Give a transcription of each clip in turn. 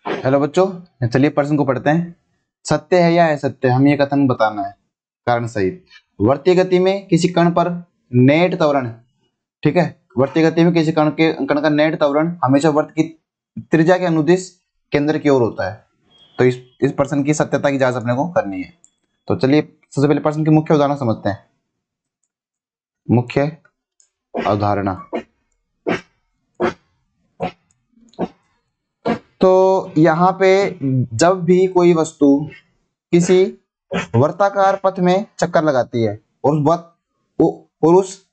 Hello बच्चों, चलिए प्रश्न को पढ़ते हैं। सत्य है या असत्य, हमें ये कथन बताना है कारण सहित। वर्तीय गति में किसी कण पर नेट त्वरण, ठीक है, वर्तीय गति में किसी कण का नेट त्वरण हमेशा वर्त की त्रिज्या के अनुदिश केंद्र की ओर होता है। तो इस प्रश्न की सत्यता की जांच अपने को करनी है। तो चलिए सबसे पहले प्रश्न की मुख्य उदाहरण समझते हैं। मुख्य अवधारणा। तो यहाँ पे जब भी कोई वस्तु किसी वर्ताकार पथ में चक्कर लगाती है और उस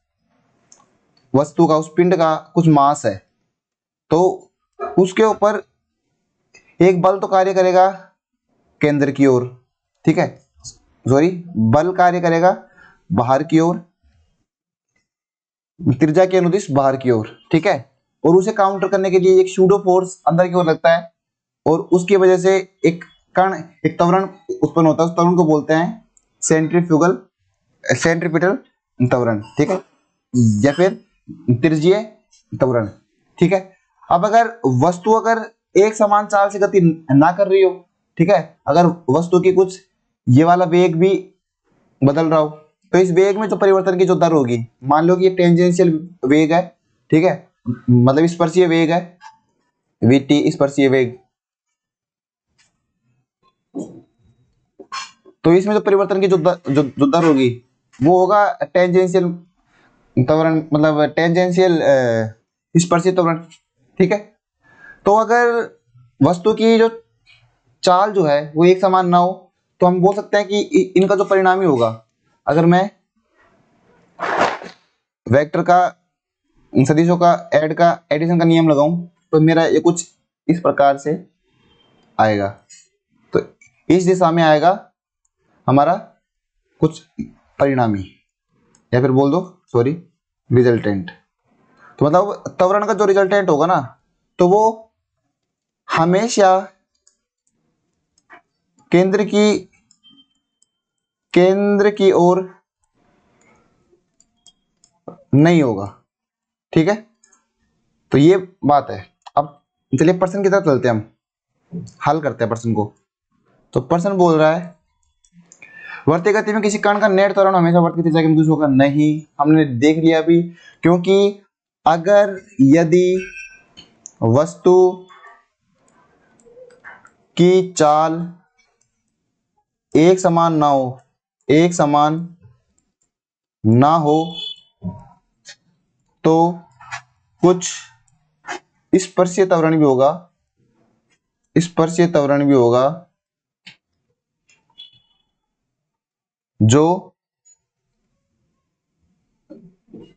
वस्तु का, उस पिंड का कुछ मास है, तो उसके ऊपर एक बल तो कार्य करेगा केंद्र की ओर, ठीक है, सॉरी, बल कार्य करेगा बाहर की ओर, त्रिज्या के अनुदिश बाहर की ओर, ठीक है। और उसे काउंटर करने के लिए एक सूडो फोर्स अंदर की ओर लगता है और उसकी वजह से एक कण, एक त्वरण उत्पन्न होता है। उस त्वरण को बोलते हैं सेंट्रीपिटल त्वरण, ठीक है, या फिर त्रिज्यीय त्वरण, ठीक है। अब अगर वस्तु एक समान चाल से गति ना कर रही हो, ठीक है, अगर वस्तु की कुछ ये वाला वेग भी बदल रहा हो, तो इस वेग में जो परिवर्तन की जो दर होगी, मान लो कि ये टेंजेंशियल वेग है, ठीक है, मतलब स्पर्शीय वेग है, वीटी स्पर्शीय वेग, तो इसमें जो परिवर्तन की जो दर होगी वो होगा टेंजेंशियल त्वरण, मतलब टेंजेंशियल स्पर्शित त्वरण, ठीक है। तो अगर वस्तु की जो चाल जो है वो एक समान ना हो, तो हम बोल सकते हैं कि इनका जो परिणामी होगा, अगर मैं वेक्टर का, सदिशों का एडिशन का नियम लगाऊं, तो मेरा ये कुछ इस प्रकार से आएगा। तो इस दिशा में आएगा हमारा कुछ परिणामी, या फिर बोल दो सॉरी रिजल्टेंट। तो मतलब त्वरण का जो रिजल्टेंट होगा ना, तो वो हमेशा केंद्र की ओर नहीं होगा, ठीक है। तो ये बात है। अब चलिए प्रश्न की तरफ चलते हैं, हम हल करते हैं प्रश्न को। तो प्रश्न बोल रहा है वर्तीय गति में किसी कण का नेट त्वरण हमेशा वर्त की त्रिज्या के अनुदिश होगा। नहीं, हमने देख लिया अभी, क्योंकि अगर यदि वस्तु की चाल एक समान ना हो तो कुछ स्पर्शीय त्वरण भी होगा, जो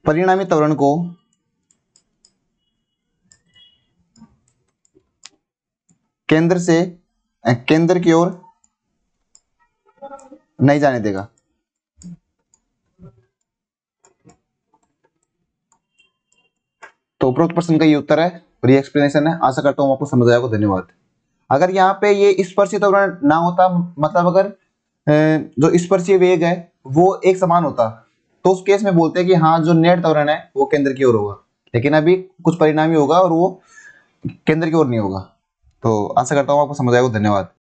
परिणामी त्वरण को केंद्र की ओर नहीं जाने देगा। तो उपरोक्त प्रश्न का ये उत्तर है और ये एक्सप्लेनेशन है। आशा करता हूँ आपको समझ आया होगा। धन्यवाद। अगर यहाँ पे ये स्पर्शीय त्वरण ना होता, मतलब अगर जो स्पर्शीय वेग है वो एक समान होता, तो उस केस में बोलते हैं कि हाँ, जो नेट त्वरण है वो केंद्र की ओर होगा। लेकिन अभी कुछ परिणामी होगा और वो केंद्र की ओर नहीं होगा। तो आशा करता हूँ आपको समझ आएगा। धन्यवाद।